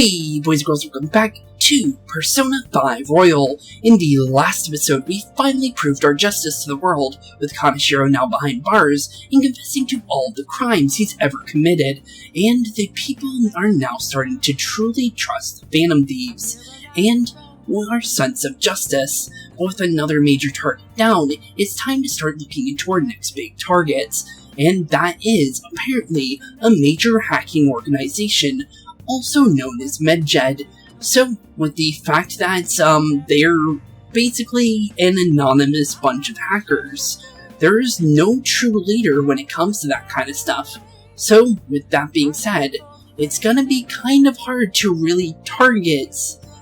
Hey boys and girls, welcome back to Persona 5 Royal. In the last episode, we finally proved our justice to the world, with Kaneshiro now behind bars and confessing to all the crimes he's ever committed, and the people are now starting to truly trust the Phantom Thieves, and our sense of justice. With another major target down, it's time to start looking into our next big targets, and that is, apparently, a major hacking organization, also known as MedJed. So, with the fact that they're basically an anonymous bunch of hackers, there is no true leader when it comes to that kind of stuff. So, with that being said, it's gonna be kind of hard to really target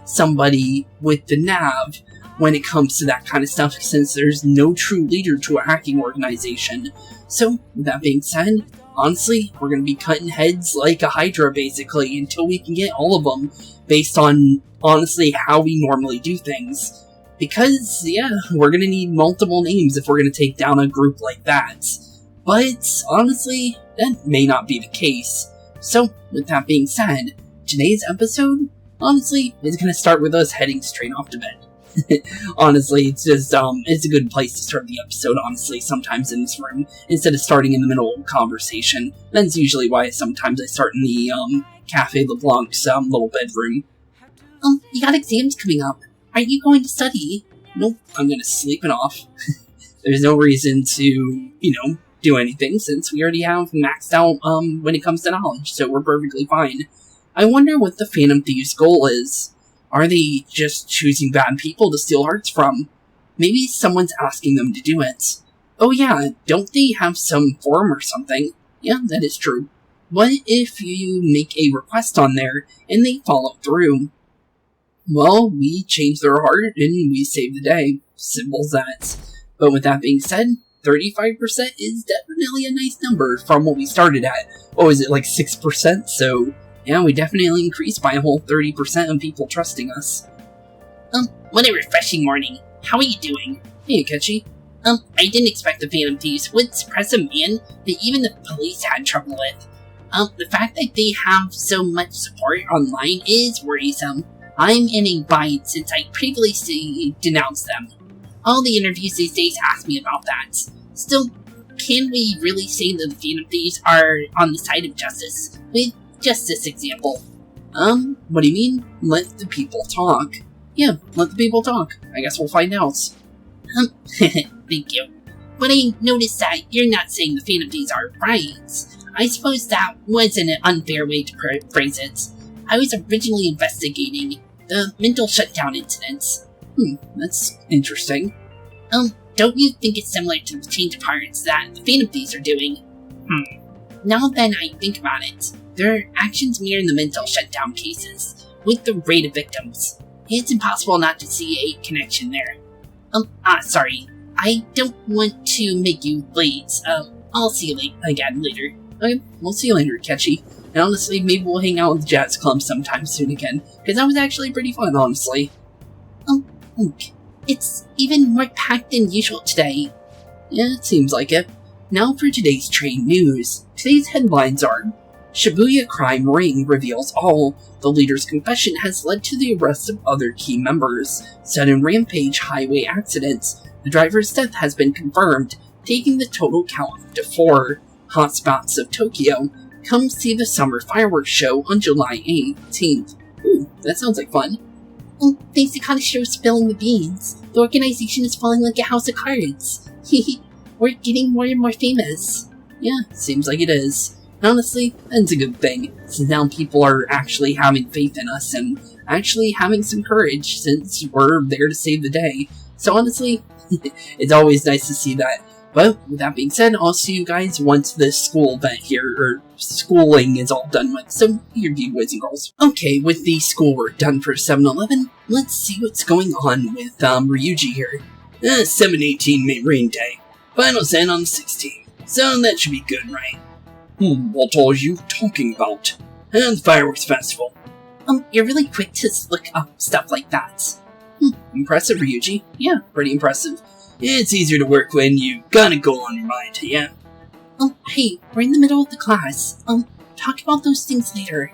somebody with the nav when it comes to that kind of stuff, since there's no true leader to a hacking organization. So, with that being said, honestly, we're going to be cutting heads like a Hydra, basically, until we can get all of them, based on, honestly, how we normally do things. Because, yeah, we're going to need multiple names if we're going to take down a group like that. But, honestly, that may not be the case. So, with that being said, today's episode, honestly, is going to start with us heading straight off to bed. Honestly, it's just, it's a good place to start the episode, honestly, sometimes in this room, instead of starting in the middle of a conversation. That's usually why sometimes I start in the, Cafe LeBlanc's, little bedroom. You got exams coming up. Aren't you going to study? Nope, I'm gonna sleep it off. There's no reason to, do anything, since we already have maxed out, when it comes to knowledge, so we're perfectly fine. I wonder what the Phantom Thieves' goal is. Are they just choosing bad people to steal hearts from? Maybe someone's asking them to do it. Oh yeah, don't they have some form or something? Yeah, that is true. What if you make a request on there, and they follow through? Well, we change their heart, and we save the day. Simple as that. But with that being said, 35% is definitely a nice number from what we started at. What was it, like 6%? So, yeah, we definitely increased by a whole 30% of people trusting us. What a refreshing morning. How are you doing? Hey, Akechi. I didn't expect the Phantom Thieves would suppress a man that even the police had trouble with. The fact that they have so much support online is worrisome. I'm in a bind since I previously denounced them. All the interviews these days ask me about that. Still, can we really say that the Phantom Thieves are on the side of justice? With just this example. What do you mean? Let the people talk. Yeah, let the people talk. I guess we'll find out. Thank you. But I noticed that you're not saying the Phantom Thieves are right. I suppose that wasn't an unfair way to phrase it. I was originally investigating the mental shutdown incidents. That's interesting. Don't you think it's similar to the change of hearts that the Phantom Thieves are doing? Now that I think about it, their actions mirror the mental shutdown cases, with the rate of victims. It's impossible not to see a connection there. Sorry. I don't want to make you late. I'll see you again later. Okay, we'll see you later, Akechi. And honestly, maybe we'll hang out with the Jazz Club sometime soon again, because that was actually pretty fun, honestly. It's even more packed than usual today. Yeah, it seems like it. Now for today's train news. Today's headlines are: Shibuya crime ring reveals all. The leader's confession has led to the arrest of other key members. Sudden rampage highway accidents. The driver's death has been confirmed, taking the total count to 4. Hotspots of Tokyo. Come see the summer fireworks show on July 18th. Ooh, that sounds like fun. Thanks to Kaneshiro spilling the beans, the organization is falling like a house of cards. We're getting more and more famous. Yeah, seems like it is. Honestly, that's a good thing, since now people are actually having faith in us and actually having some courage, since we're there to save the day. So honestly, it's always nice to see that. But with that being said, I'll see you guys once this school event here, or schooling, is all done with. So here you boys and girls. Okay, with the schoolwork done for 7-Eleven, let's see what's going on with Ryuji here. 7/18 May rain day. Finals end on the 16th. So that should be good, right? What are you talking about? And the fireworks festival. You're really quick to look up stuff like that. Impressive, Ryuji. Yeah, pretty impressive. It's easier to work when you got a goal on your mind, yeah? Hey, we're in the middle of the class. Talk about those things later.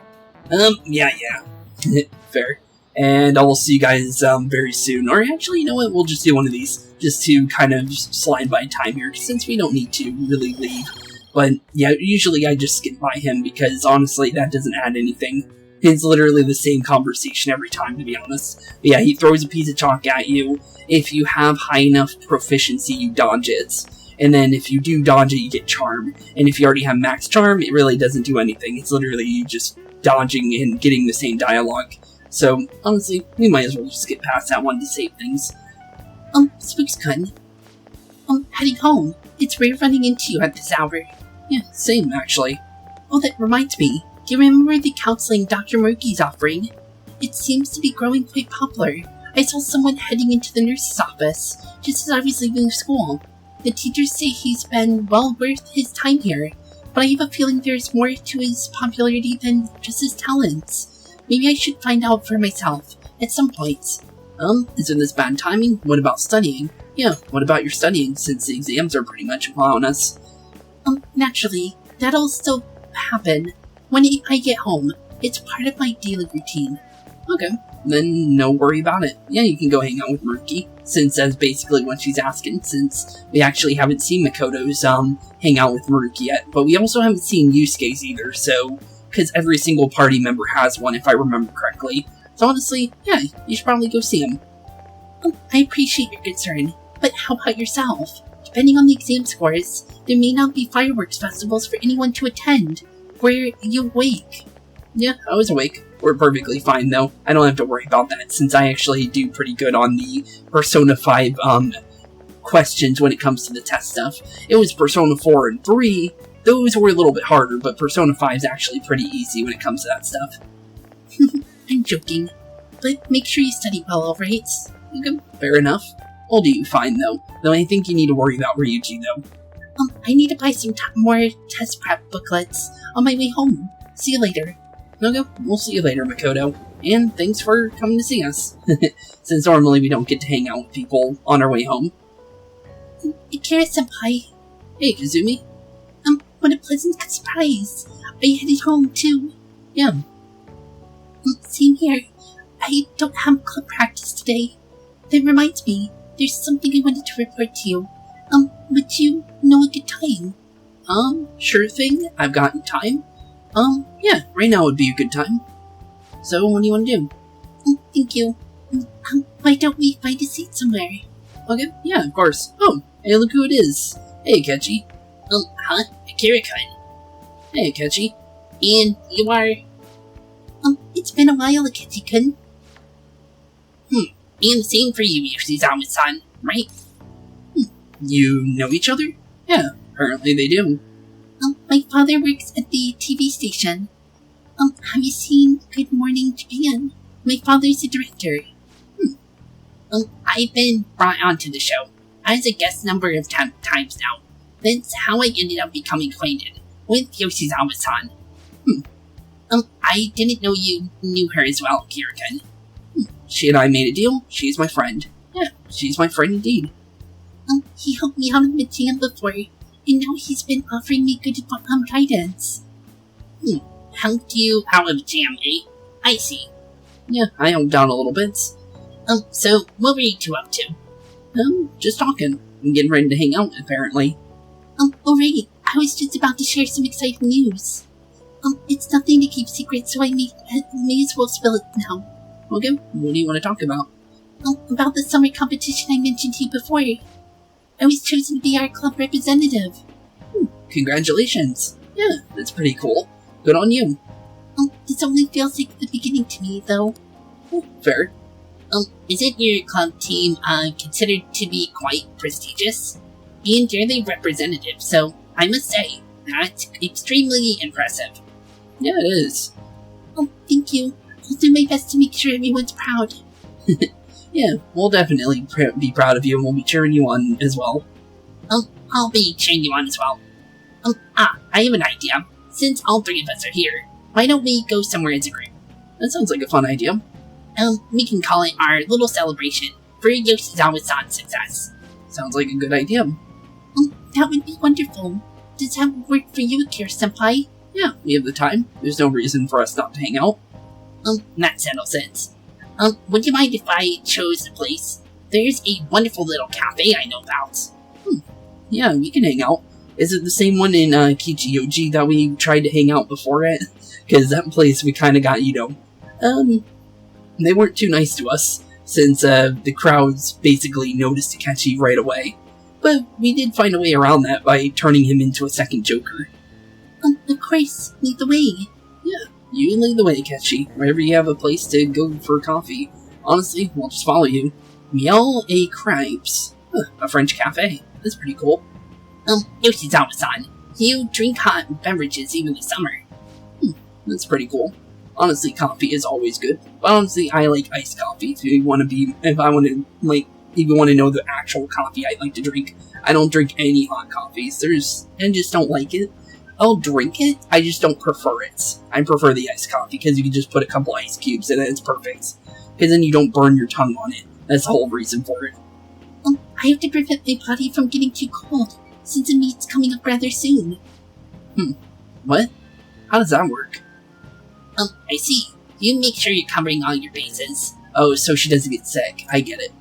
Yeah. Fair. And I will see you guys very soon. Or actually, you know what? We'll just do one of these just to kind of slide by time here, since we don't need to really leave. But yeah, usually I just skip by him because honestly, that doesn't add anything. It's literally the same conversation every time, to be honest. But yeah, he throws a piece of chalk at you. If you have high enough proficiency, you dodge it. And then if you do dodge it, you get charm. And if you already have max charm, it really doesn't do anything. It's literally you just dodging and getting the same dialogue. So, honestly, we might as well just get past that one to save things. Spooks-kun. Heading home. It's rare running into you at this hour. Yeah, same, actually. Oh, that reminds me. Do you remember the counseling Dr. Murky's offering? It seems to be growing quite popular. I saw someone heading into the nurse's office, just as I was leaving school. The teachers say he's been well worth his time here, but I have a feeling there's more to his popularity than just his talents. Maybe I should find out for myself, at some point. Isn't this bad timing? What about studying? Yeah, what about your studying, since the exams are pretty much upon us? Naturally, that'll still happen when I get home. It's part of my daily routine. Okay, then no worry about it. Yeah, you can go hang out with Murky, since that's basically what she's asking, since we actually haven't seen Makoto's, hang out with Murky yet, but we also haven't seen Yusuke's either, so, because every single party member has one, if I remember correctly. So honestly, yeah, you should probably go see him. I appreciate your concern, but how about yourself? Depending on the exam scores, there may not be fireworks festivals for anyone to attend. Were you awake? Yeah, I was awake. We're perfectly fine, though. I don't have to worry about that, since I actually do pretty good on the Persona 5, questions when it comes to the test stuff. It was Persona 4 and 3. Those were a little bit harder, but Persona 5 is actually pretty easy when it comes to that stuff. I'm joking. But make sure you study well, alright? Okay, fair enough. I'll do fine, though. Though I think you need to worry about Ryuji, though. I need to buy some more test prep booklets on my way home. See you later. Okay, we'll see you later, Makoto. And thanks for coming to see us. Since normally we don't get to hang out with people on our way home. Akira-senpai. Hey, Kazumi. What a pleasant surprise. Are you headed home, too? Yeah. Same here. I don't have club practice today. That reminds me, there's something I wanted to report to you. Would you know a good time? Sure thing. I've got time. Yeah, right now would be a good time. So, what do you want to do? Thank you. Why don't we find a seat somewhere? Okay, yeah, of course. Oh, hey, look who it is. Hey, Akechi. Akira-kun. Hey, Akechi. And you are? It's been a while, Akechi-kun. And the same for you, Yoshizawa-san, right? You know each other? Yeah, apparently they do. My father works at the TV station. Have you seen Good Morning Japan? My father's the director. I've been brought onto the show as a guest number of times now. That's how I ended up becoming acquainted with Yoshizawa-san. I didn't know you knew her as well, Akira-kun. She and I made a deal. She's my friend. Yeah, she's my friend indeed. He helped me out in the jam before, and now he's been offering me good guidance. Helped you out of jam, eh? I see. Yeah, I helped out a little bit. So what were you two up to? Just talking. I'm getting ready to hang out, apparently. Alright. I was just about to share some exciting news. It's nothing to keep secret, so I may as well spill it now. Okay, what do you want to talk about? About the summer competition I mentioned to you before. I was chosen to be our club representative. Congratulations. Yeah, that's pretty cool. Good on you. This only feels like the beginning to me, though. Fair. Isn't your club team, considered to be quite prestigious? And you're the representative, so I must say, that's extremely impressive. Yeah, it is. Thank you. I'll do my best to make sure everyone's proud. Yeah, we'll definitely be proud of you, and we'll be cheering you on as well. I'll be cheering you on as well. I have an idea. Since all three of us are here, why don't we go somewhere as a group? That sounds like a fun idea. We can call it our little celebration for Yoshizawa-san's success. Sounds like a good idea. That would be wonderful. Does that work for you, Akira-senpai? Yeah, we have the time. There's no reason for us not to hang out. That settles it. Would you mind if I chose the place? There's a wonderful little cafe I know about. Yeah, we can hang out. Is it the same one in Kichiyoji that we tried to hang out before it? Because that place we kind of got, they weren't too nice to us, since the crowds basically noticed Takechi right away. But we did find a way around that by turning him into a second Joker. Of course, lead the way. Yeah, you lead the way, Takechi. Wherever you have a place to go for coffee. Honestly, we'll just follow you. Miel et Crêpes. A French cafe. That's pretty cool. Yoshizawa-san, you drink hot beverages even in the summer. That's pretty cool. Honestly, coffee is always good. But honestly, I like iced coffee. If I want to know the actual coffee I like to drink. I don't drink any hot coffees. I just don't like it. I'll drink it, I just don't prefer it. I prefer the iced coffee, because you can just put a couple ice cubes in it, it's perfect. Because then you don't burn your tongue on it. That's the whole reason for it. I have to prevent my body from getting too cold, since the meet's coming up rather soon. What? How does that work? I see. You make sure you're covering all your bases. Oh, so she doesn't get sick. I get it.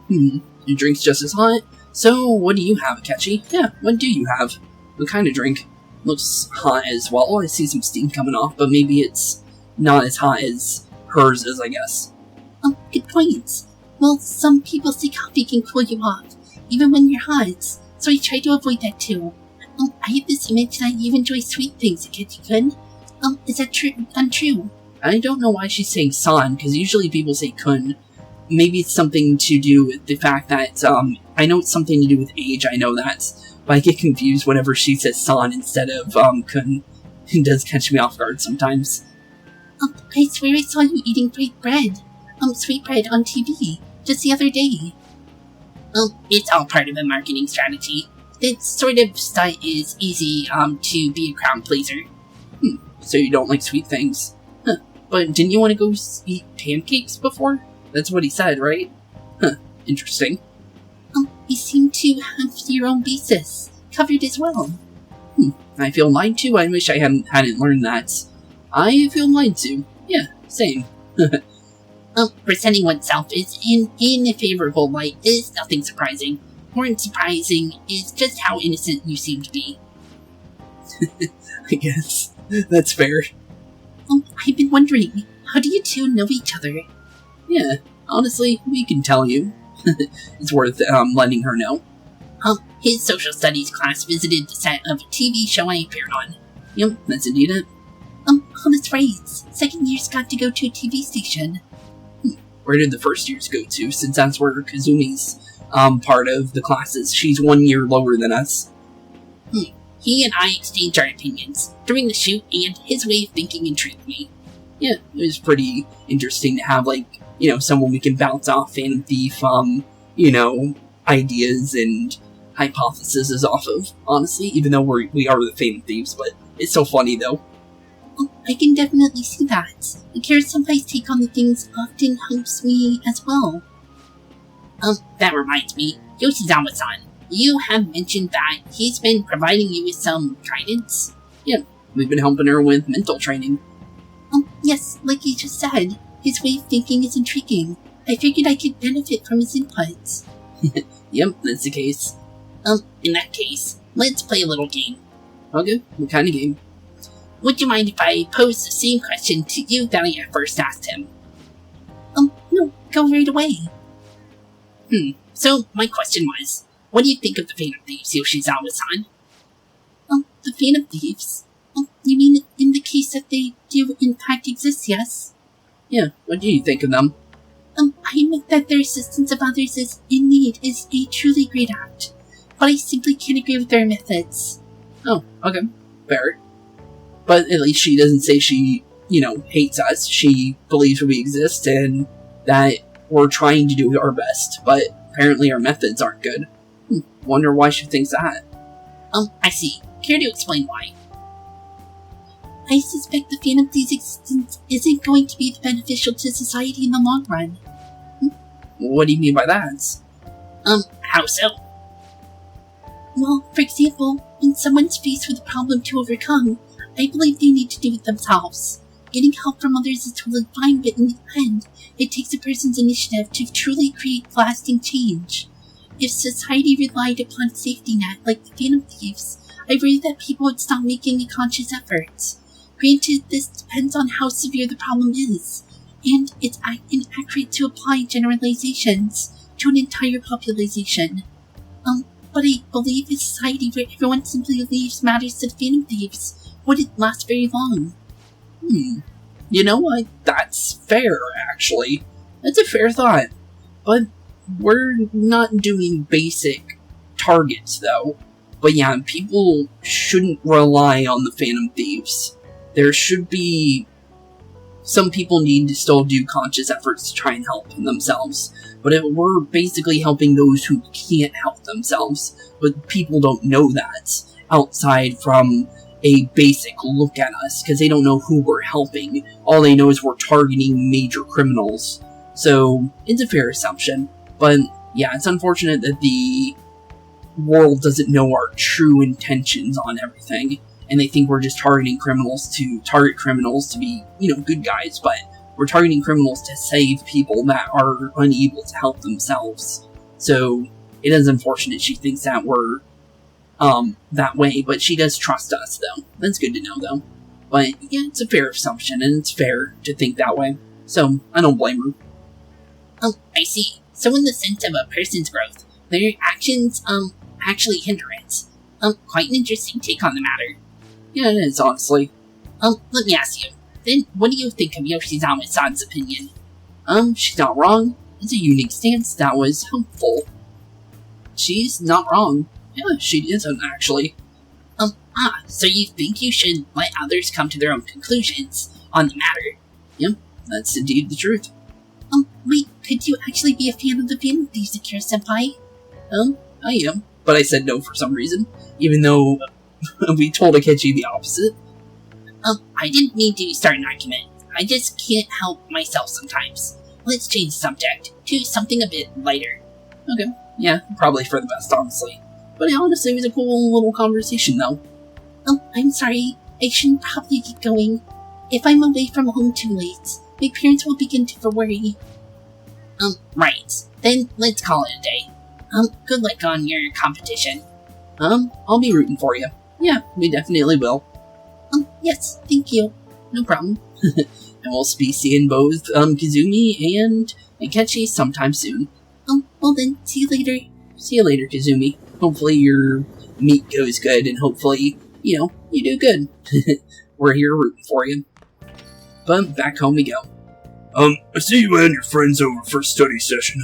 Your drink's just as hot. So, what do you have, Akechi? Yeah, what do you have? What kind of drink? Looks hot as well. I see some steam coming off, but maybe it's not as hot as hers is, I guess. Good point. Well, some people say coffee can cool you off, even when you're hot, so I try to avoid that too. I have this image that you enjoy sweet things, Akechi-kun. Is that untrue? I don't know why she's saying san, because usually people say kun. Maybe it's something to do with the fact that, I know it's something to do with age, I know that, but I get confused whenever she says san instead of, kun. It does catch me off guard sometimes. I swear I saw you eating sweet bread on TV, just the other day. It's all part of a marketing strategy. That sort of stunt is easy, to be a crowd pleaser. So you don't like sweet things. Huh. But didn't you want to go eat pancakes before? That's what he said, right? Interesting. You seem to have your own basis covered as well. I feel lied to. I wish I hadn't learned that. I feel lied to. Yeah, same. Presenting oneself is in a favorable light is nothing surprising. More surprising is just how innocent you seem to be. I guess. That's fair. I've been wondering, how do you two know each other? Yeah, honestly, we can tell you. It's worth letting her know. His social studies class visited the set of a TV show I appeared on. Yep, that's indeed it. That's right. Second years got to go to a TV station. Where did the first years go to, since that's where Kazumi's part of the classes? She's 1 year lower than us. He and I exchanged our opinions during the shoot, and his way of thinking intrigued me. Yeah, it was pretty interesting to have, someone we can bounce off Phantom Thief, ideas and hypotheses off of, honestly, even though we are the Phantom Thieves, but it's so funny, though. I can definitely see that. Kira-senpai's take on the things often helps me as well. That reminds me, Yoshizawa-san, you have mentioned that he's been providing you with some guidance? Yeah, we've been helping her with mental training. Yes, like you just said, his way of thinking is intriguing. I figured I could benefit from his inputs. Yep, that's the case. In that case, let's play a little game. Okay, what kind of game? Would you mind if I pose the same question to you that I first asked him? No, go right away. So my question was, what do you think of the Phantom Thieves, Yoshizawa-san? The Phantom Thieves? You mean in the case that they do in fact exist, yes? Yeah, what do you think of them? I admit that their assistance of others in need is a truly great act, but I simply can't agree with their methods. Oh, okay, fair. But at least she doesn't say she, hates us. She believes we exist and that we're trying to do our best, but apparently our methods aren't good. Wonder why she thinks that. I see. Care to explain why? I suspect the Phantom Thieves' existence isn't going to be beneficial to society in the long run. What do you mean by that? How so? Well, for example, when someone's faced with a problem to overcome, I believe they need to do it themselves. getting help from others is totally fine, but in the end, it takes a person's initiative to truly create lasting change. If society relied upon a safety net like the Phantom Thieves, I worry that people would stop making a conscious effort. Granted, this depends on how severe the problem is, and it's inaccurate to apply generalizations to an entire population. But I believe a society where everyone simply leaves matters to the Phantom Thieves wouldn't last very long. You know what? That's fair, actually. That's a fair thought. But we're not doing basic targets, though. But yeah, people shouldn't rely on the Phantom Thieves. There should be... Some people need to still do conscious efforts to try and help themselves. But we're basically helping those who can't help themselves. But people don't know that outside from a basic look at us, because they don't know who we're helping. All they know is we're targeting major criminals. So, it's a fair assumption. But, yeah, it's unfortunate that the world doesn't know our true intentions on everything. And they think we're just targeting criminals to be, good guys. But we're targeting criminals to save people that are unable to help themselves. So, it is unfortunate she thinks that we're that way, but she does trust us, though. That's good to know, though. But, yeah, it's a fair assumption, and it's fair to think that way. So, I don't blame her. Oh, I see. So in the sense of a person's growth, their actions, actually hinder it. Quite an interesting take on the matter. Yeah, it is, honestly. Let me ask you, then, what do you think of Yoshizawa-san's opinion? She's not wrong. It's a unique stance that was helpful. She's not wrong. Yeah, she isn't, actually. So you think you should let others come to their own conclusions on the matter? Yep, that's indeed the truth. Wait, could you actually be a fan of the Phantom Thieves, Akira-senpai? I am, but I said no for some reason, even though we told Akechi the opposite. I didn't mean to start an argument. I just can't help myself sometimes. Let's change the subject to something a bit lighter. Okay, yeah, probably for the best, honestly. But honestly, it was a cool little conversation, though. I'm sorry. I shouldn't probably get going. If I'm away from home too late, my parents will begin to worry. Right. Then let's call it a day. Good luck on your competition. I'll be rooting for you. Yeah, we definitely will. Yes, thank you. No problem. And we'll be seeing both, Kazumi and Akechi sometime soon. Well then, see you later. See you later, Kazumi. Hopefully your meet goes good, and hopefully, you do good. We're here rooting for you. But back home we go. I see you and your friends over for a study session,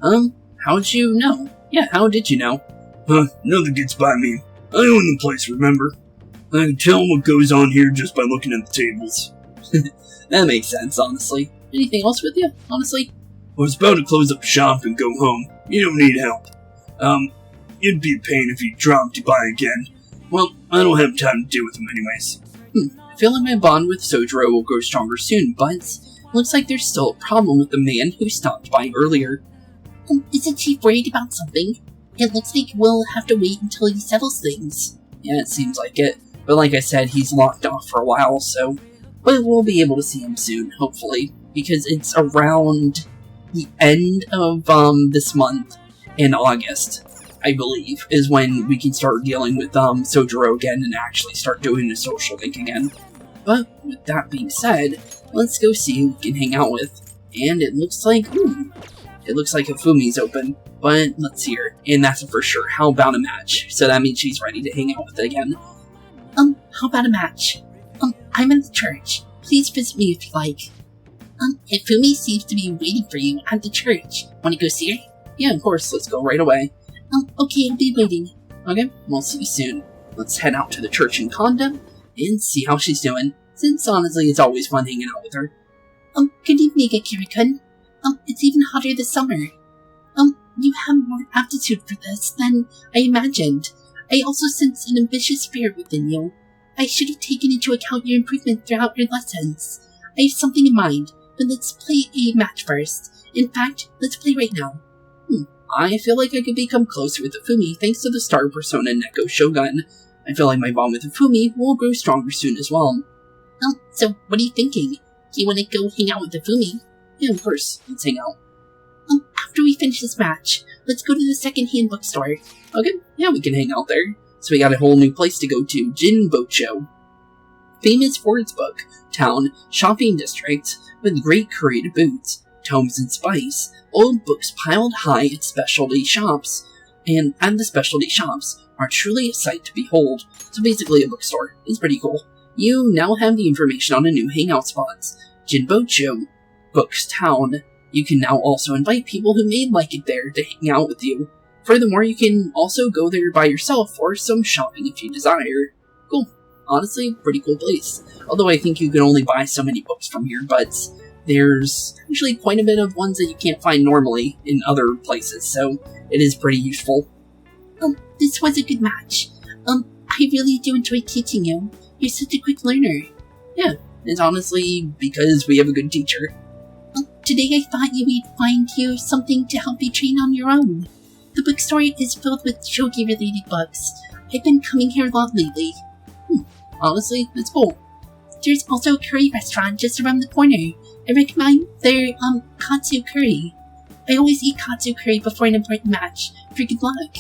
huh? How'd you know? Yeah, how did you know? Nothing gets by me. I own the place, remember? I can tell what goes on here just by looking at the tables. That makes sense, honestly. Anything else with you, honestly? I was about to close up shop and go home. You don't need help. It'd be a pain if you dropped by again. Well, I don't have time to deal with them anyways. I feel like my bond with Sojiro will grow stronger soon, but looks like there's still a problem with the man who stopped by earlier. Isn't Chief worried about something? It looks like we'll have to wait until he settles things. Yeah, it seems like it. But like I said, he's locked off for a while, so... But we'll be able to see him soon, hopefully. Because it's around the end of, this month, in August, I believe, is when we can start dealing with, Sojiro again and actually start doing the social link again. But, with that being said, let's go see who we can hang out with. And it looks like, it looks like Hifumi's open. But, let's see her. And that's for sure. How about a match? So that means she's ready to hang out with it again. How about a match? I'm in the church. Please visit me if you like. Hifumi seems to be waiting for you at the church. Want to go see her? Yeah, of course. Let's go right away. Okay, I'll be waiting. Okay, we'll see you soon. Let's head out to the church in Condom and see how she's doing, since honestly it's always fun hanging out with her. Good evening, Akira-kun. It's even hotter this summer. You have more aptitude for this than I imagined. I also sense an ambitious spirit within you. I should have taken into account your improvement throughout your lessons. I have something in mind, but let's play a match first. In fact, let's play right now. I feel like I could become closer with Hifumi thanks to the star persona Neko Shogun. I feel like my bond with Hifumi will grow stronger soon as well. So what are you thinking? Do you want to go hang out with the Fumi? Yeah, of course. Let's hang out. After we finish this match, let's go to the second-hand bookstore. Okay, yeah, we can hang out there. So we got a whole new place to go to, Jinbocho. Famous for its book, town, shopping district, with great curated booths, tomes and spice, old books piled high at specialty shops, and at the specialty shops are truly a sight to behold. So basically a bookstore. It's pretty cool. You now have the information on a new hangout spots, Jinbocho Books Town. You can now also invite people who may like it there to hang out with you. Furthermore, you can also go there by yourself for some shopping if you desire. Cool. Honestly, pretty cool place. Although I think you can only buy so many books from here, but there's actually quite a bit of ones that you can't find normally in other places, so it is pretty useful. This was a good match. I really do enjoy teaching you. You're such a quick learner. Yeah, it's honestly because we have a good teacher. Today I thought we'd find you something to help you train on your own. The bookstore is filled with shogi-related books. I've been coming here a lot lately. Honestly, it's cool. There's also a curry restaurant just around the corner. I recommend their katsu curry. I always eat katsu curry before an important match for good luck.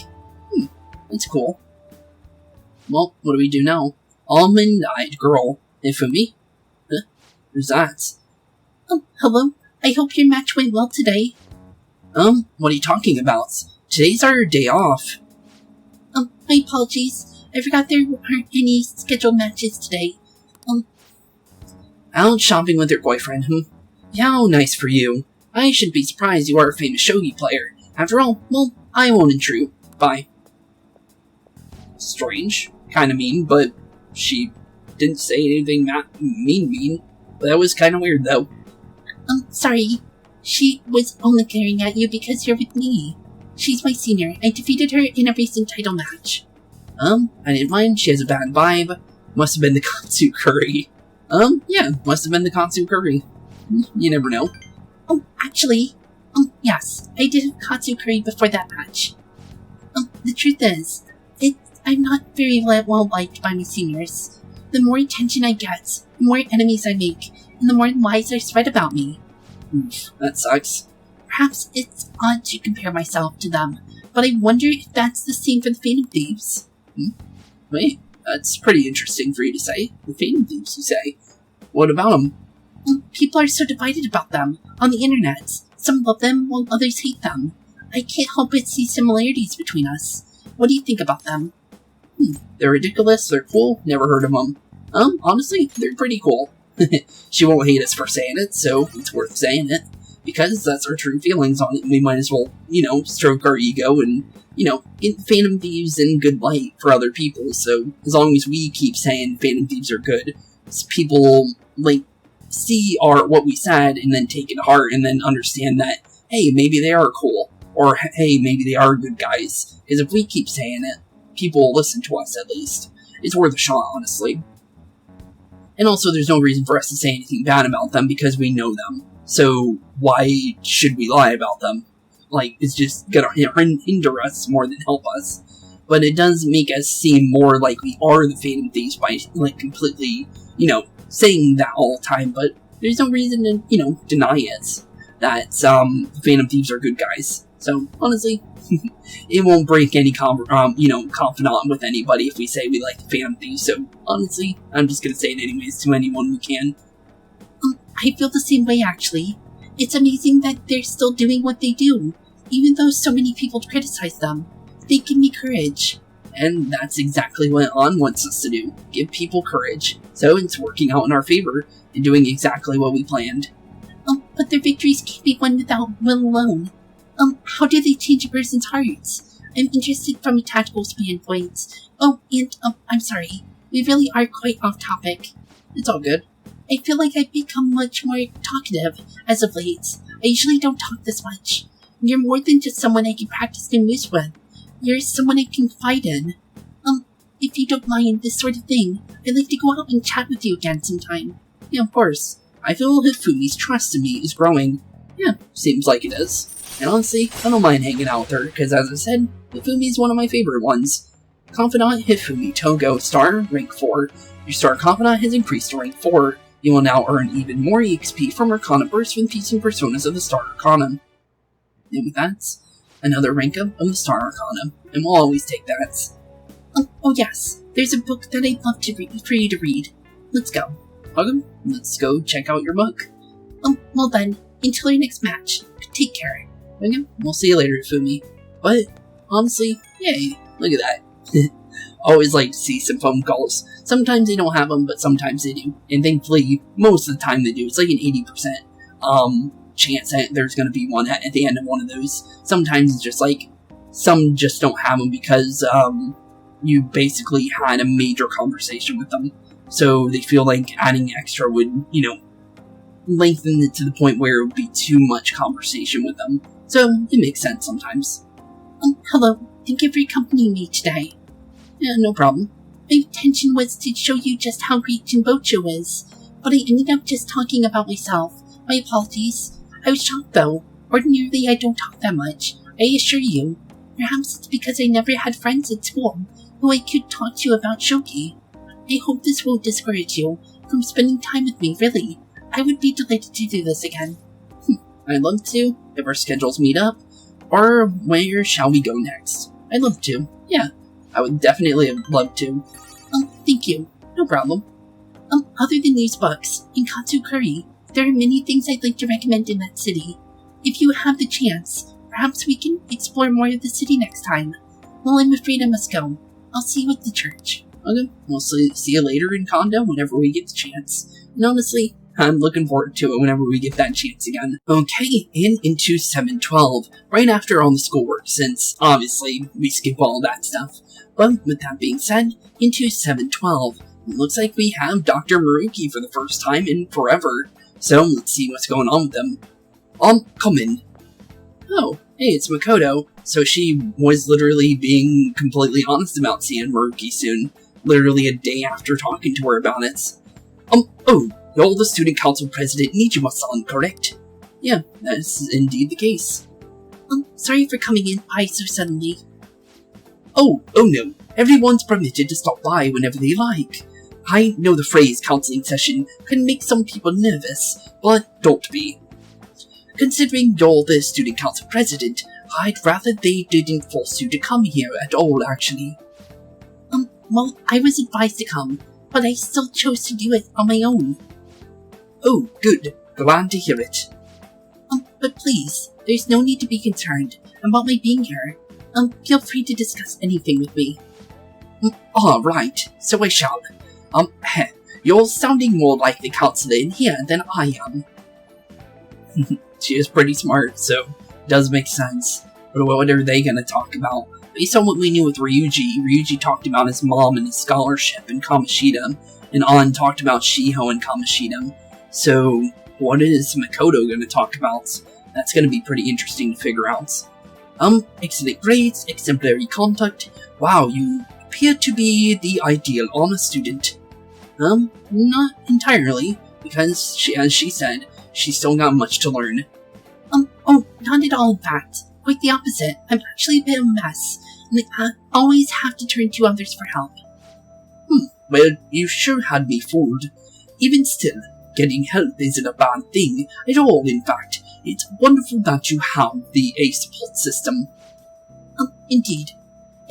That's cool. Well, what do we do now? Almond-eyed girl. Ifumi? Huh? Who's that? Hello. I hope your match went well today. What are you talking about? Today's our day off. My apologies. I forgot there aren't any scheduled matches today. Out shopping with your boyfriend, Yeah, how nice for you. I should be surprised you are a famous shogi player. After all, well, I won't intrude. Bye. Strange. Kinda mean, but she didn't say anything mean. But that was kinda weird, though. Sorry. She was only glaring at you because you're with me. She's my senior. I defeated her in a recent title match. I didn't mind. She has a bad vibe. Must have been the katsu curry. Yeah, must have been the katsu curry. You never know. Actually, yes, I did have katsu curry before that match. The truth is, I'm not very well liked by my seniors. The more attention I get, the more enemies I make, and the more lies are spread about me. That sucks. Perhaps it's odd to compare myself to them, but I wonder if that's the same for the Phantom Thieves. Wait, that's pretty interesting for you to say. The Phantom Thieves, you say? What about them? People are so divided about them on the internet. Some love them while others hate them. I can't help but see similarities between us. What do you think about them? They're ridiculous, they're cool, never heard of them. Honestly, they're pretty cool. She won't hate us for saying it, so it's worth saying it. Because that's our true feelings on it, we might as well, stroke our ego and, get Phantom Thieves in good light for other people. So, as long as we keep saying Phantom Thieves are good, people, see what we said and then take it to heart and then understand that, hey, maybe they are cool. Or, hey, maybe they are good guys. Because if we keep saying it, people will listen to us at least. It's worth a shot, honestly. And also, there's no reason for us to say anything bad about them because we know them. So, why should we lie about them? It's just gonna hinder us more than help us. But it does make us seem more like we are the Phantom Thieves by, completely, saying that all the time. But there's no reason to, deny it. That, Phantom Thieves are good guys. So, honestly, it won't break any, confidant with anybody if we say we like the Phantom Thieves. So, honestly, I'm just gonna say it anyways to anyone we can. I feel the same way, actually. It's amazing that they're still doing what they do, even though so many people criticize them. They give me courage. And that's exactly what On wants us to do. Give people courage. So it's working out in our favor and doing exactly what we planned. But their victories can't be won without will alone. How do they change a person's hearts? I'm interested from a tactical standpoint. Oh, and, I'm sorry. We really are quite off topic. It's all good. I feel like I've become much more talkative as of late. I usually don't talk this much. You're more than just someone I can practice new moves with. You're someone I can confide in. If you don't mind this sort of thing, I'd like to go out and chat with you again sometime. Yeah, of course. I feel Hifumi's trust in me is growing. Yeah, seems like it is. And honestly, I don't mind hanging out with her, because as I said, Hifumi's one of my favorite ones. Confidant Hifumi Togo Star, rank 4. Your Star Arcana has increased to rank 4. You will now earn even more EXP from Arcana Burst when piecing personas of the Star Arcana. And with that, another rank up of the Star Arcana, and we'll always take that. Oh yes, there's a book that I'd love for you to read. Let's go. Okay, let's go check out your book. Well then, until your next match, take care. Okay, we'll see you later, Fumi. But, honestly, yay, look at that. Always like to see some phone calls. Sometimes they don't have them, but sometimes they do. And thankfully, most of the time they do. It's like an 80% chance that there's going to be one at the end of one of those. Sometimes it's just like, some just don't have them because you basically had a major conversation with them. So they feel like adding extra would, lengthen it to the point where it would be too much conversation with them. So it makes sense sometimes. Hello. Thank you for accompanying me today. Yeah, no problem. My intention was to show you just how great Jinbocho is, but I ended up just talking about myself. My apologies. I was shocked though. Ordinarily I don't talk that much, I assure you. Perhaps it's because I never had friends at school who I could talk to about Shogi. I hope this won't discourage you from spending time with me, really. I would be delighted to do this again. I'd love to, if our schedules meet up. Or where shall we go next? I'd love to, yeah. I would definitely love to. Thank you. No problem. Other than these books, in Katsukuri, there are many things I'd like to recommend in that city. If you have the chance, perhaps we can explore more of the city next time. Well, I'm afraid I must go. I'll see you at the church. Okay, we'll see you later in Kondo whenever we get the chance. And honestly, I'm looking forward to it whenever we get that chance again. Okay, and into 712, right after all the schoolwork, since obviously we skip all that stuff. But with that being said, into 712, it looks like we have Dr. Maruki for the first time in forever. So let's see what's going on with them. Come in. Oh, hey, it's Makoto. So she was literally being completely honest about seeing Maruki soon. Literally a day after talking to her about it. Oh, you're the student council president Nijima-san, correct? Yeah, that's indeed the case. Sorry for coming in by so suddenly. Oh no, everyone's permitted to stop by whenever they like. I know the phrase counseling session can make some people nervous, but don't be. Considering you're the student council president, I'd rather they didn't force you to come here at all, actually. Well, I was advised to come, but I still chose to do it on my own. Oh, good. Glad to hear it. But please, there's no need to be concerned about my being here. Feel free to discuss anything with me. Right, so I shall. You're sounding more like the counselor in here than I am. She is pretty smart, so it does make sense. But what are they gonna talk about? Based on what we knew with Ryuji talked about his mom and his scholarship and Kamoshida, and An talked about Shiho and Kamoshida. So, what is Makoto gonna talk about? That's gonna be pretty interesting to figure out. Excellent grades, exemplary conduct. Wow, you appear to be the ideal honor student. Not entirely, because as she said, she's still got much to learn. Oh, not at all, in fact. Quite the opposite. I'm actually a bit of a mess, and I always have to turn to others for help. Well, you sure had me fooled. Even still, getting help isn't a bad thing at all, in fact. It's wonderful that you have the A support system. Indeed.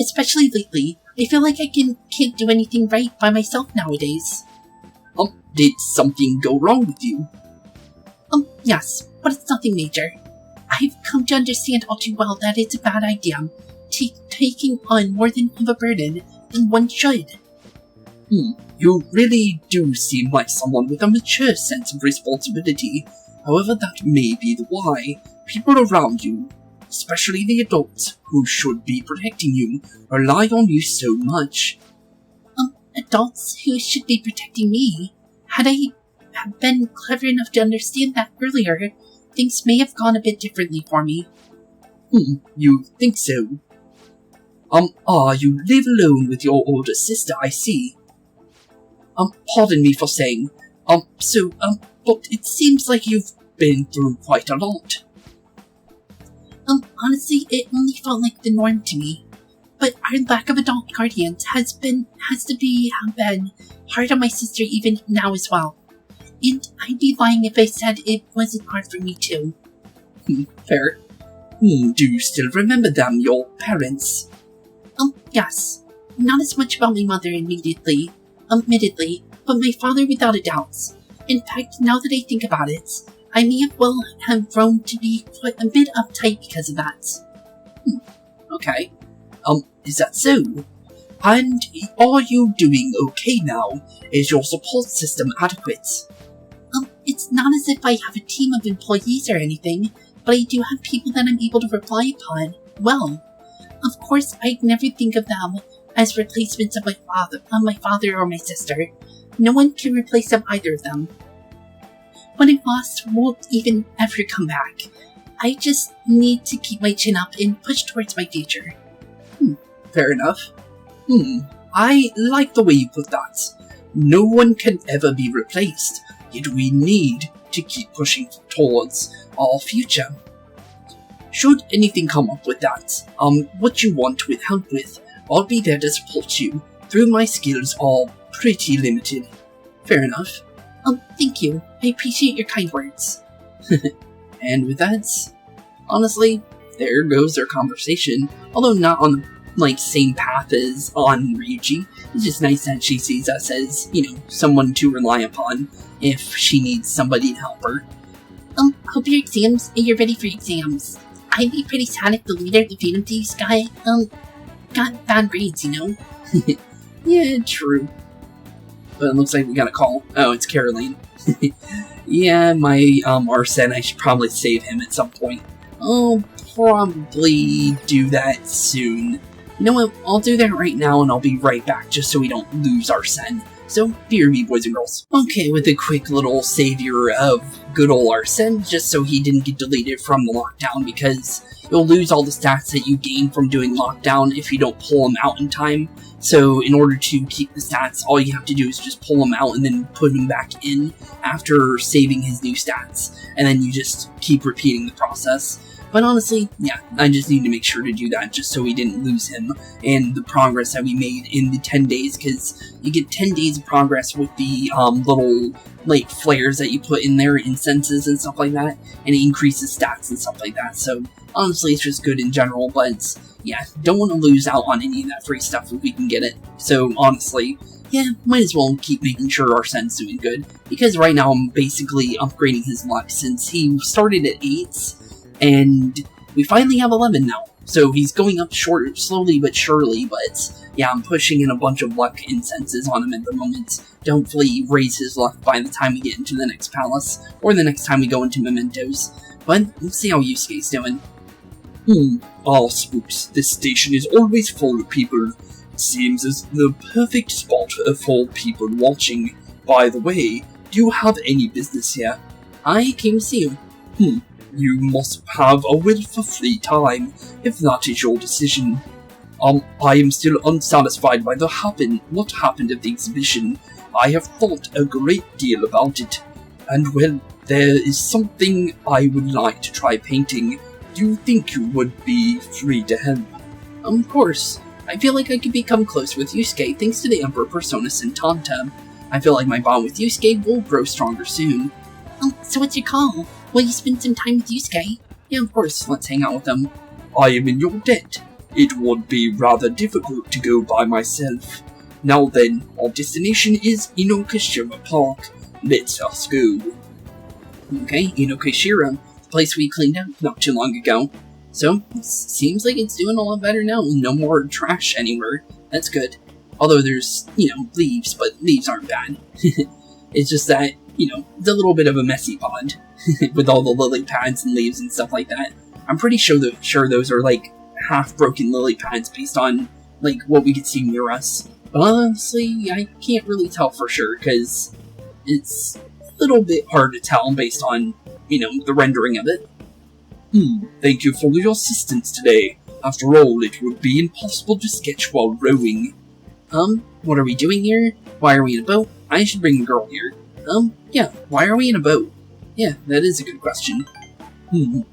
Especially lately, I feel like I can't do anything right by myself nowadays. Did something go wrong with you? Yes, but it's nothing major. I've come to understand all too well that it's a bad idea, taking on more of a burden than one should. You really do seem like someone with a mature sense of responsibility. However, that may be the why people around you, especially the adults who should be protecting you, rely on you so much. Adults who should be protecting me? Had I been clever enough to understand that earlier, things may have gone a bit differently for me. You think so? You live alone with your older sister, I see. Pardon me for saying, but it seems like you've been through quite a lot. Honestly, it only felt like the norm to me. but our lack of adult guardians has been hard on my sister even now as well. And I'd be lying if I said it wasn't hard for me too. Fair. Do you still remember them, your parents? Yes. Not as much about my mother admittedly, but my father without a doubt. In fact, now that I think about it, I may have grown to be quite a bit uptight because of that. Okay. Is that so? And are you doing okay now? Is your support system adequate? It's not as if I have a team of employees or anything, but I do have people that I'm able to rely upon. Well, of course, I'd never think of them as replacements of my father or my sister. No one can replace them, either of them. What I lost won't even ever come back. I just need to keep my chin up and push towards my future. Fair enough. I like the way you put that. No one can ever be replaced, yet we need to keep pushing towards our future. Should anything come up with that, what you want with help with, I'll be there to support you, though my skills are pretty limited. Fair enough. Thank you. I appreciate your kind words. And with that, honestly, there goes their conversation, although not on the same path as on Ryuji. It's just nice that she sees us as, someone to rely upon if she needs somebody to help her. Hope you're ready for exams. I'd be pretty sad if the leader of the Phantom Thieves guy, got bad grades, Yeah, true. But it looks like we got a call. Oh, it's Caroline. Yeah, my Arsene, I should probably save him at some point. I'll probably do that soon. You know what, I'll do that right now and I'll be right back just so we don't lose Arsene. So, bear me, boys and girls. Okay, with a quick little savior of good old Arsene, just so he didn't get deleted from the lockdown, because you'll lose all the stats that you gain from doing lockdown if you don't pull them out in time. So, in order to keep the stats, all you have to do is just pull them out and then put them back in after saving his new stats. And then you just keep repeating the process. But honestly, yeah, I just need to make sure to do that just so we didn't lose him and the progress that we made in the 10 days, because you get 10 days of progress with the little, flares that you put in there, incenses and stuff like that, and it increases stats and stuff like that. So, honestly, it's just good in general, but yeah, don't want to lose out on any of that free stuff if we can get it. So, honestly, yeah, might as well keep making sure Arsene's doing good, because right now I'm basically upgrading his luck since he started at 8, and we finally have 11 now. So he's going up slowly but surely, but yeah, I'm pushing in a bunch of luck incenses on him at the moment to hopefully raise his luck by the time we get into the next palace, or the next time we go into Mementos. But let's see how Yusuke's doing. Spooks, this station is always full of people. It seems as the perfect spot for people watching. By the way, do you have any business here? I came to see you. You must have a will for free time, if that is your decision. I am still unsatisfied by what happened at the exhibition. I have thought a great deal about it, and well, there is something I would like to try painting. Do you think you would be free to help? Of course. I feel like I could become close with Yusuke thanks to the Emperor Personus and Tanta. I feel like my bond with Yusuke will grow stronger soon. So what's your call? Will you spend some time with Yusuke? Yeah, of course, let's hang out with him. I am in your debt. It would be rather difficult to go by myself. Now then, our destination is Inokashira Park. Let us go. Okay, Inokashira, the place we cleaned up not too long ago. So, it seems like it's doing a lot better now. No more trash anywhere. That's good. Although there's, leaves, but leaves aren't bad. It's just that, it's a little bit of a messy pond. With all the lily pads and leaves and stuff like that. I'm pretty sure those are, half-broken lily pads based on, what we could see near us. But honestly, I can't really tell for sure, because it's a little bit hard to tell based on, the rendering of it. Thank you for your assistance today. After all, it would be impossible to sketch while rowing. What are we doing here? Why are we in a boat? I should bring a girl here. Yeah, why are we in a boat? Yeah, that is a good question.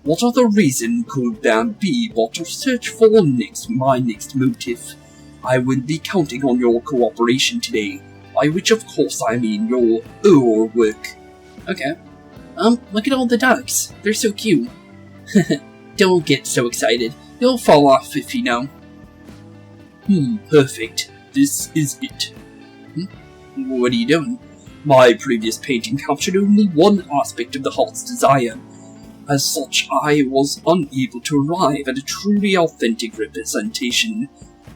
What other reason could there be but to search for my next motive? I will be counting on your cooperation today, by which of course I mean your work. Okay. Look at all the ducks. They're so cute. Don't get so excited. You'll fall off if you know. Perfect. This is it. What are you doing? My previous painting captured only one aspect of the heart's desire. As such, I was unable to arrive at a truly authentic representation.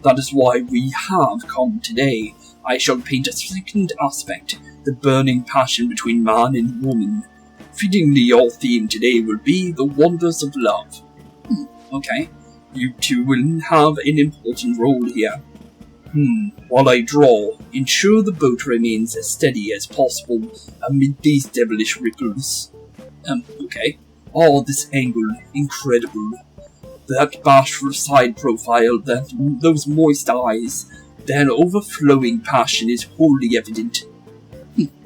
That is why we have come today. I shall paint a second aspect, the burning passion between man and woman. Fittingly, your theme today will be the wonders of love. Okay. You two will have an important role here. While I draw, ensure the boat remains as steady as possible amid these devilish ripples. Okay. Oh, this angle, incredible. That bashful side profile, those moist eyes, that overflowing passion is wholly evident.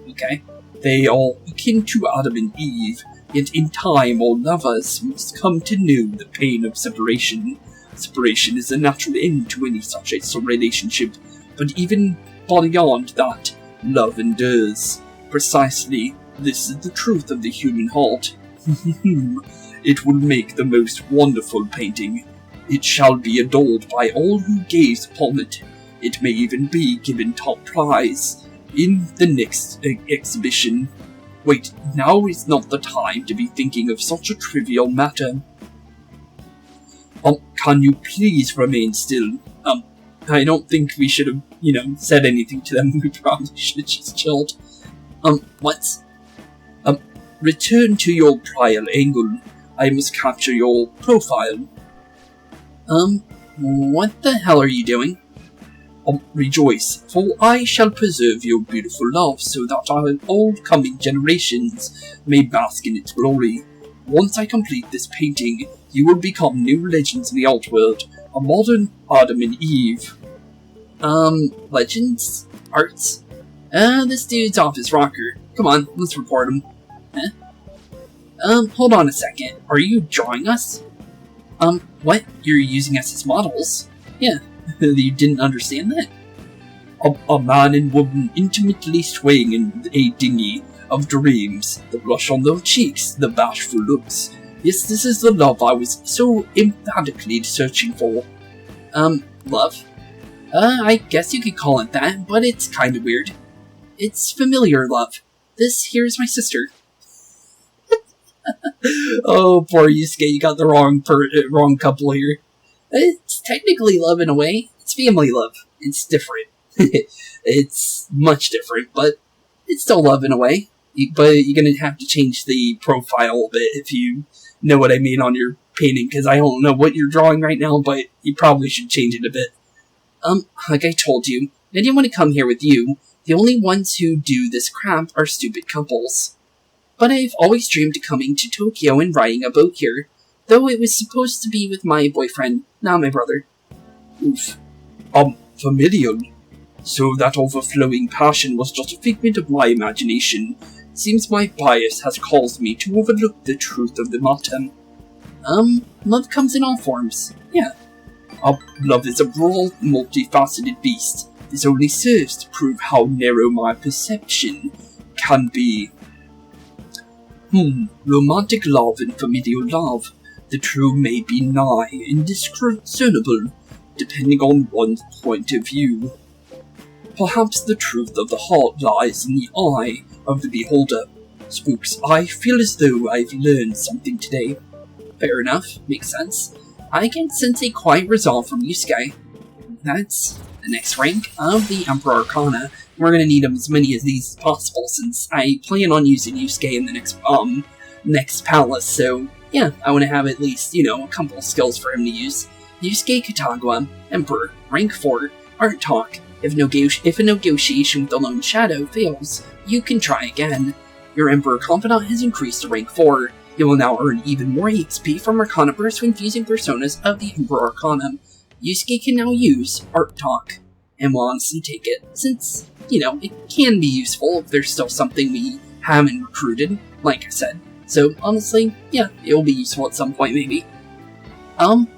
Okay. They are akin to Adam and Eve, yet in time all lovers must come to know the pain of separation. Separation is a natural end to any such a relationship, but even beyond that, love endures. Precisely, this is the truth of the human heart. It will make the most wonderful painting. It shall be adored by all who gaze upon it. It may even be given top prize in the next exhibition. Wait, now is not the time to be thinking of such a trivial matter. Can you please remain still? I don't think we should have, said anything to them. We probably should have just chilled. What? Return to your prior angle. I must capture your profile. What the hell are you doing? Rejoice, for I shall preserve your beautiful love so that our old coming generations may bask in its glory. Once I complete this painting, you will become new legends in the outworld, a modern Adam and Eve. Legends? Arts? This dude's off his rocker. Come on, let's report him. Hold on a second. Are you drawing us? What? You're using us as models? Yeah, you didn't understand that? A man and woman intimately swaying in a dinghy of dreams, the blush on their cheeks, the bashful looks. Yes, this is the love I was so emphatically searching for. Love? I guess you could call it that, but it's kinda weird. It's familiar love. This here's my sister. Oh, poor Yusuke, you got the wrong couple here. It's technically love in a way. It's family love. It's different. It's much different, but it's still love in a way. But you're gonna have to change the profile a bit if you know what I mean on your painting, because I don't know what you're drawing right now, but you probably should change it a bit. Like I told you, I didn't want to come here with you. The only ones who do this crap are stupid couples. But I've always dreamed of coming to Tokyo and riding a boat here, though it was supposed to be with my boyfriend, not my brother. Oof. Familial. So that overflowing passion was just a figment of my imagination. Seems my bias has caused me to overlook the truth of the matter. Love comes in all forms. Yeah. Love is a broad, multifaceted beast. This only serves to prove how narrow my perception can be. Romantic love and familial love. The two may be nigh indiscernible, depending on one's point of view. Perhaps the truth of the heart lies in the eye of the beholder. Spooks, I feel as though I've learned something today. Fair enough, makes sense. I can sense a quiet resolve from Yusuke. That's the next rank of the Emperor Arcana. We're gonna need as many of these as possible, since I plan on using Yusuke in the next palace, so yeah, I want to have at least, a couple of skills for him to use. Yusuke Katagawa, Emperor, rank 4, Art Talk. If a negotiation with the Lone Shadow fails, you can try again. Your Emperor Confidant has increased to rank 4. You will now earn even more XP from Arcana Burst when fusing personas of the Emperor Arcana. Yusuke can now use Art Talk, and will honestly take it, since, it can be useful if there's still something we haven't recruited, like I said. So, honestly, yeah, it'll be useful at some point, maybe.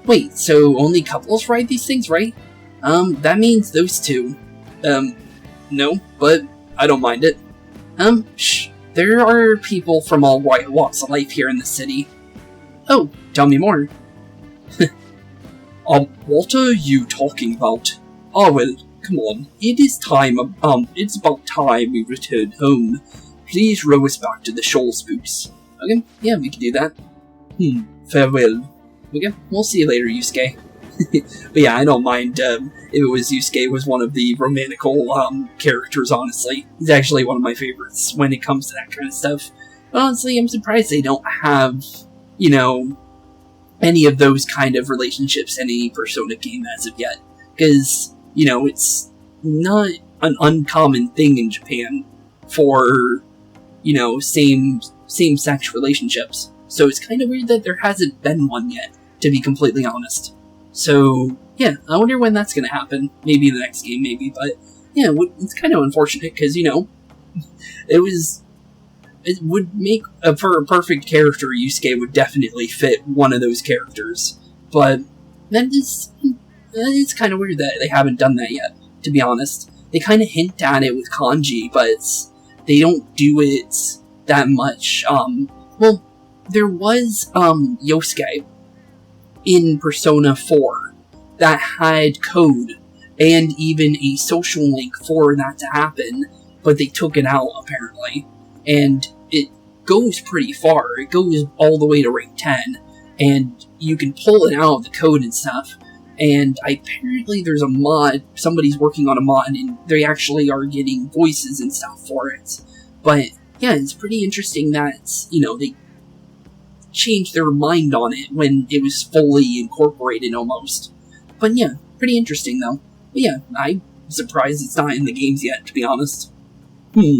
Wait, so only couples ride these things, right? That means those two. No, but I don't mind it. Shh. There are people from all walks of life here in the city. Oh, tell me more. What are you talking about? Ah, well, come on. It is time, it's about time we return home. Please row us back to the shore, Spooks. Okay, yeah, we can do that. Farewell. Okay, we'll see you later, Yusuke. But yeah, I don't mind, if it was Yusuke was one of the romantical, characters, honestly. He's actually one of my favorites when it comes to that kind of stuff. But honestly, I'm surprised they don't have, you know, any of those kind of relationships in any Persona game as of yet. Because, you know, it's not an uncommon thing in Japan for, you know, same-sex relationships. So it's kind of weird that there hasn't been one yet, to be completely honest. So, yeah, I wonder when that's going to happen. Maybe in the next game, maybe. But, yeah, it's kind of unfortunate, because, you know, it would make, for a perfect character, Yusuke would definitely fit one of those characters. But it's kind of weird that they haven't done that yet, to be honest. They kind of hint at it with kanji, but they don't do it that much. Well, there was, Yosuke in Persona 4 that had code and even a social link for that to happen, but they took it out, apparently. And it goes pretty far. It goes all the way to rank 10, and you can pull it out of the code and stuff. And apparently there's a mod, somebody's working on a mod, and they actually are getting voices and stuff for it. But, yeah, it's pretty interesting that, you know, they changed their mind on it when it was fully incorporated almost. But yeah, pretty interesting though. But yeah, I'm surprised it's not in the games yet, to be honest.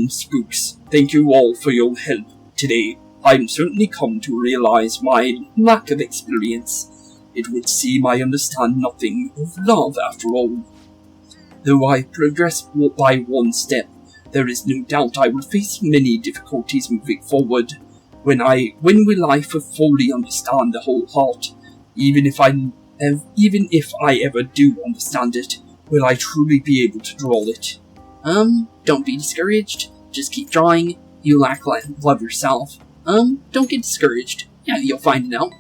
Spooks, thank you all for your help today. I'm certainly come to realize my lack of experience. It would seem I understand nothing of love after all. Though I progress by one step, there is no doubt I will face many difficulties moving forward. When will I fully understand the whole heart? Even if I ever do understand it, will I truly be able to draw it? Don't be discouraged. Just keep drawing. You lack love yourself. Don't get discouraged. Yeah, you'll find it out.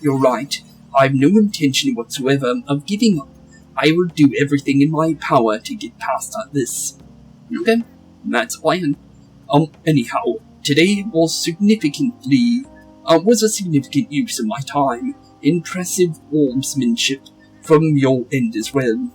You're right. I've no intention whatsoever of giving up. I will do everything in my power to get past this. Okay, that's a plan. Anyhow, today was a significant use of my time. Impressive wordsmanship from your end as well.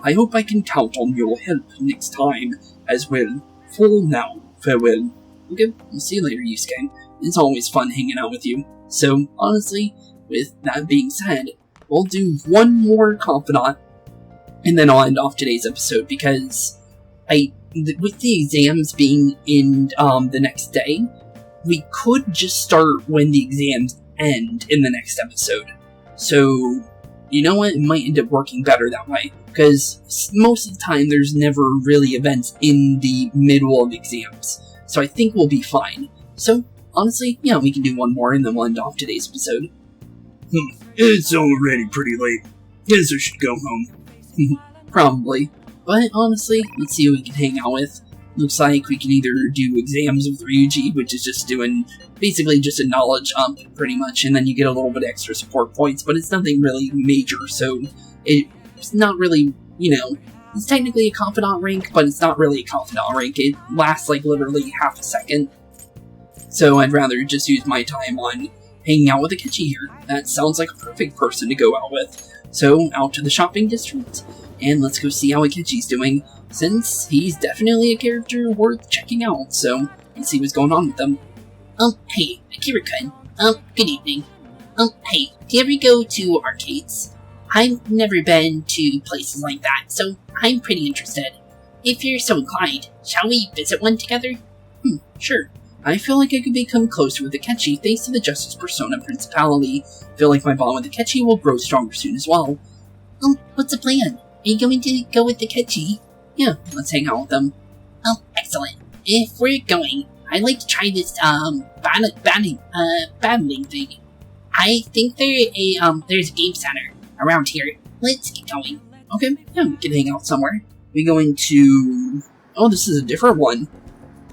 I hope I can count on your help next time as well. For now, farewell. Okay, we'll see you later, Yusuke. It's always fun hanging out with you. So, honestly, with that being said, we'll do one more confidant, and then I'll end off today's episode, because with the exams being in the next day, we could just start when the exams end in the next episode. So, you know what? It might end up working better that way, because most of the time there's never really events in the middle of exams. So I think we'll be fine. So, honestly, yeah, we can do one more and then we'll end off today's episode. It's already pretty late. Guess I should go home. Probably. But honestly, let's see who we can hang out with. Looks like we can either do exams with Ryuji, which is just doing basically just a knowledge ump, pretty much, and then you get a little bit extra support points, but it's nothing really major, so it's not really, you know, it's technically a confidant rank, but it's not really a confidant rank. It lasts like literally half a second. So I'd rather just use my time on hanging out with Akechi here. That sounds like a perfect person to go out with. So, out to the shopping district, and let's go see how Akechi's doing, since he's definitely a character worth checking out, so let's see what's going on with him. Hey, Akira-kun. Good evening. Hey, do you ever go to arcades? I've never been to places like that, so I'm pretty interested. If you're so inclined, shall we visit one together? Sure. I feel like I could become closer with Akechi thanks to the Justice Persona Principality. I feel like my bond with Akechi will grow stronger soon as well. What's the plan? Are you going to go with Akechi? Yeah, let's hang out with them. Excellent. If we're going, I'd like to try this, battling thing. I think there's a game center around here. Let's get going. Okay, yeah, we can hang out somewhere. We going to... Oh, this is a different one.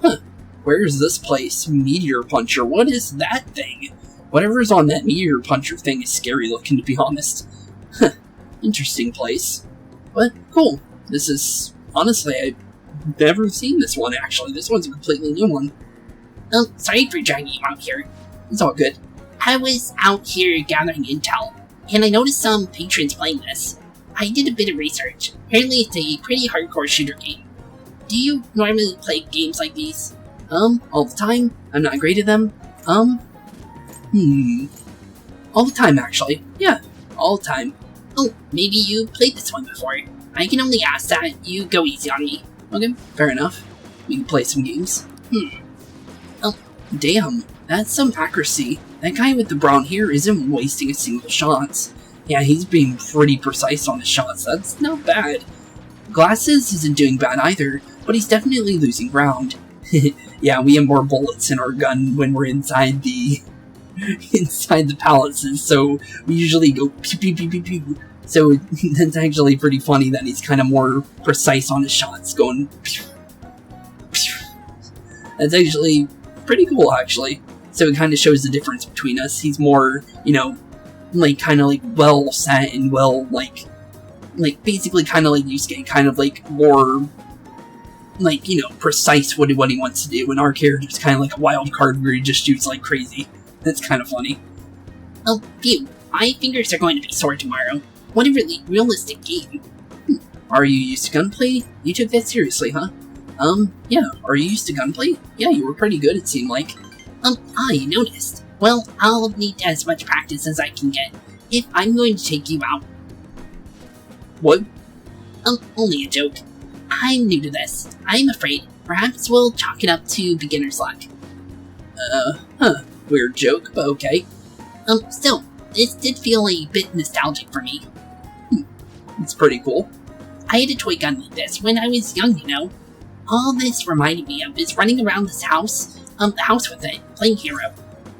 Huh. Where is this place? Meteor Puncher. What is that thing? Whatever's on that Meteor Puncher thing is scary looking, to be honest. Huh. Interesting place. But, cool. This is... Honestly, I've never seen this one, actually. This one's a completely new one. Oh, sorry for dragging you out here. It's all good. I was out here gathering intel, and I noticed some patrons playing this. I did a bit of research. Apparently it's a pretty hardcore shooter game. Do you normally play games like these? All the time. I'm not great at them. All the time, actually. Yeah, all the time. Oh, maybe you played this one before. I can only ask that you go easy on me. Okay, fair enough. We can play some games. Oh, damn. That's some accuracy. That guy with the brown hair isn't wasting a single shot. Yeah, he's being pretty precise on his shots. That's not bad. Glasses isn't doing bad either, but he's definitely losing ground. Yeah, we have more bullets in our gun when we're inside the palaces, so we usually go pew pew pew pew pew. So that's actually pretty funny that he's kind of more precise on his shots, going pew pew. That's actually pretty cool, actually. So it kind of shows the difference between us. He's more, you know, like kind of like well set and well like basically kind of like Yusuke, kind of like more like, you know, precise what he wants to do, and our character's kind of like a wild card where he just shoots like crazy. That's kind of funny. Oh, phew. My fingers are going to be sore tomorrow. What a really realistic game. Are you used to gunplay? You took that seriously, huh? Yeah. Are you used to gunplay? Yeah, you were pretty good, it seemed like. You noticed. Well, I'll need as much practice as I can get if I'm going to take you out. What? Only a joke. I'm new to this. I'm afraid perhaps we'll chalk it up to beginner's luck. Weird joke, but okay. Still, this did feel a bit nostalgic for me. It's pretty cool. I had a toy gun like this when I was young, you know. All this reminded me of is running around the house with it, playing hero.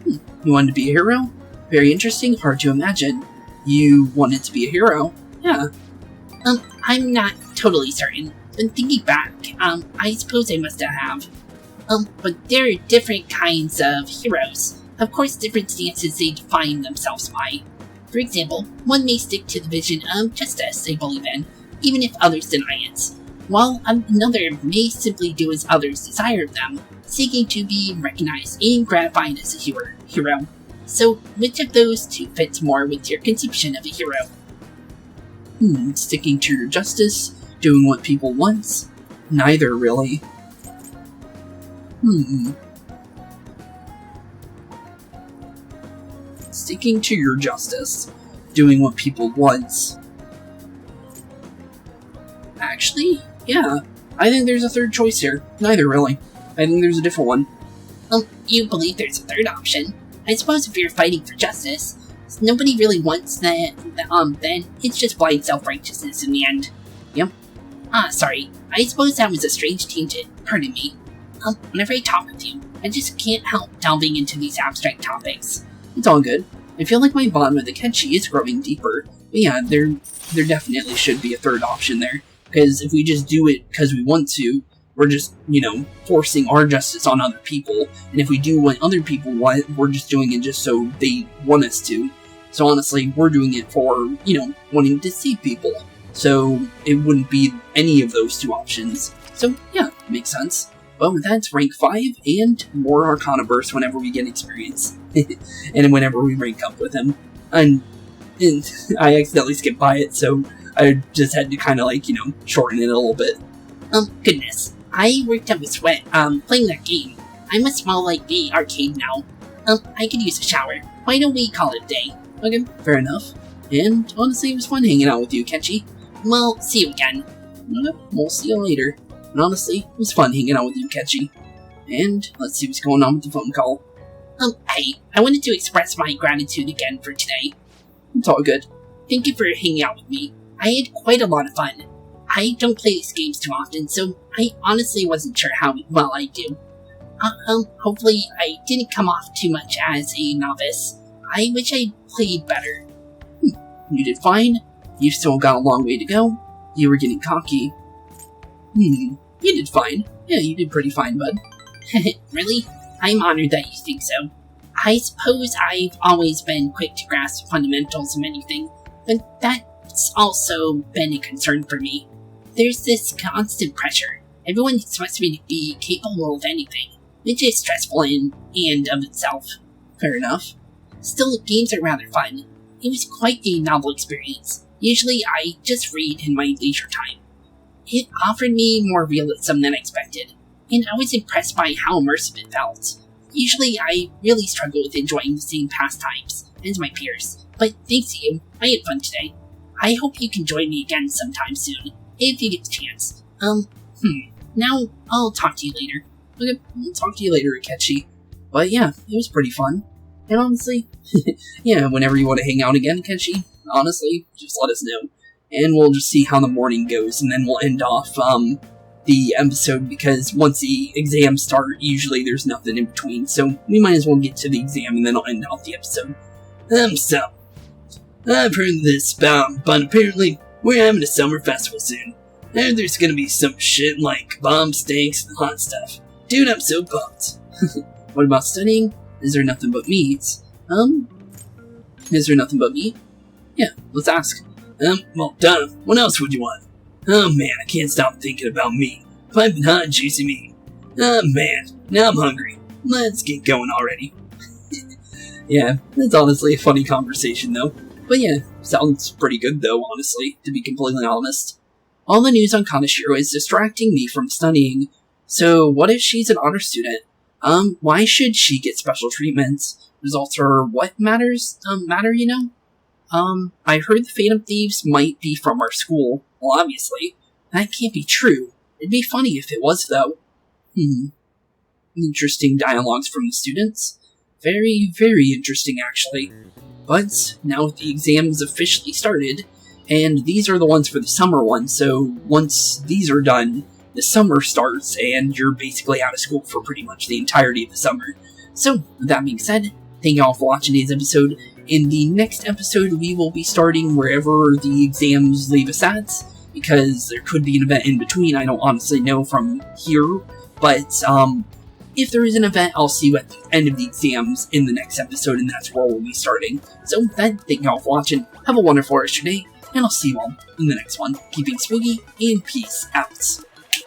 You wanted to be a hero? Very interesting, hard to imagine. You wanted to be a hero? Yeah. I'm not totally certain, but thinking back, I suppose I must have. But there are different kinds of heroes. Of course, different stances they define themselves by. For example, one may stick to the vision of justice they believe in, even if others deny it, while another may simply do as others desire of them, seeking to be recognized and gratified as a hero. So, which of those two fits more with your conception of a hero? Sticking to your justice, doing what people want? Neither, really. Sticking to your justice, doing what people want. Actually, yeah. I think there's a third choice here. Neither, really. I think there's a different one. You believe there's a third option. I suppose if you're fighting for justice, nobody really wants that, then it's just blind self-righteousness in the end. Yep. Sorry. I suppose that was a strange tangent. Pardon me. Whenever I talk with you, I just can't help delving into these abstract topics. It's all good. I feel like my bond with Akechi is growing deeper. But yeah, there definitely should be a third option there. Because if we just do it because we want to, we're just, you know, forcing our justice on other people. And if we do what other people want, we're just doing it just so they want us to. So honestly, we're doing it for, you know, wanting to see people. So it wouldn't be any of those two options. So yeah, makes sense. But with that, it's rank 5 and more Arcana bursts whenever we get experience. And whenever we rank up with him. And I accidentally skipped by it, so I just had to kind of like, you know, shorten it a little bit. Goodness. I worked up a sweat, playing that game. I must smell like the arcade now. I could use a shower. Why don't we call it a day? Okay, fair enough. And honestly, it was fun hanging out with you, Akechi. Well, see you again. Okay, we'll see you later. And honestly, it was fun hanging out with you, Akechi. And let's see what's going on with the phone call. Hey, I wanted to express my gratitude again for today. It's all good. Thank you for hanging out with me. I had quite a lot of fun. I don't play these games too often, so I honestly wasn't sure how well I do. Hopefully I didn't come off too much as a novice. I wish I played better. You did fine. You've still got a long way to go. You were getting cocky. You did fine. Yeah, you did pretty fine, bud. Really? I'm honored that you think so. I suppose I've always been quick to grasp fundamentals of anything, but that's also been a concern for me. There's this constant pressure. Everyone expects me to be capable of anything, which is stressful in and of itself. Fair enough. Still, games are rather fun. It was quite a novel experience. Usually I just read in my leisure time. It offered me more realism than I expected, and I was impressed by how immersive it felt. Usually I really struggle with enjoying the same pastimes as my peers, but thanks to you, I had fun today. I hope you can join me again sometime soon, if you get the chance. Now I'll talk to you later. Okay, I'll talk to you later, Akechi. But yeah, it was pretty fun. And honestly, yeah, whenever you want to hang out again, Akechi, honestly, just let us know. And we'll just see how the morning goes, and then we'll end off, the episode, because once the exams start, usually there's nothing in between, so we might as well get to the exam, and then I'll end off the episode. So, I've heard this, but apparently, we're having a summer festival soon. And there's gonna be some shit like bomb steaks and hot stuff. Dude, I'm so pumped. What about studying? Is there nothing but meats? Is there nothing but meat? Yeah, let's ask. Well, Donna, what else would you want? Oh man, I can't stop thinking about meat. Piping hot and juicy meat. Oh man, now I'm hungry. Let's get going already. Yeah, it's honestly a funny conversation though. But yeah, sounds pretty good though, honestly, to be completely honest. All the news on Kaneshiro is distracting me from studying. So what if she's an honor student? Why should she get special treatments? Results are what matter, you know? I heard the Phantom Thieves might be from our school. Well, obviously. That can't be true. It'd be funny if it was, though. Interesting dialogues from the students. Very, very interesting, actually. But, now the exams officially started, and these are the ones for the summer one, so once these are done, the summer starts, and you're basically out of school for pretty much the entirety of the summer. So, with that being said, thank you all for watching today's episode. In the next episode, we will be starting wherever the exams leave us at, because there could be an event in between. I don't honestly know from here, but if there is an event, I'll see you at the end of the exams in the next episode, and that's where we'll be starting. So with that, thank you all for watching, have a wonderful rest of your day, and I'll see you all in the next one. Keep being spooky, and peace out.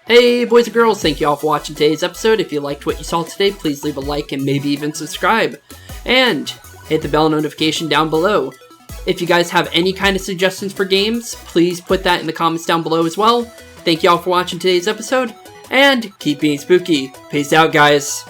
Hey boys and girls, thank you all for watching today's episode. If you liked what you saw today, please leave a like and maybe even subscribe. And hit the bell notification down below. If you guys have any kind of suggestions for games, please put that in the comments down below as well. Thank you all for watching today's episode, and keep being spooky. Peace out, guys.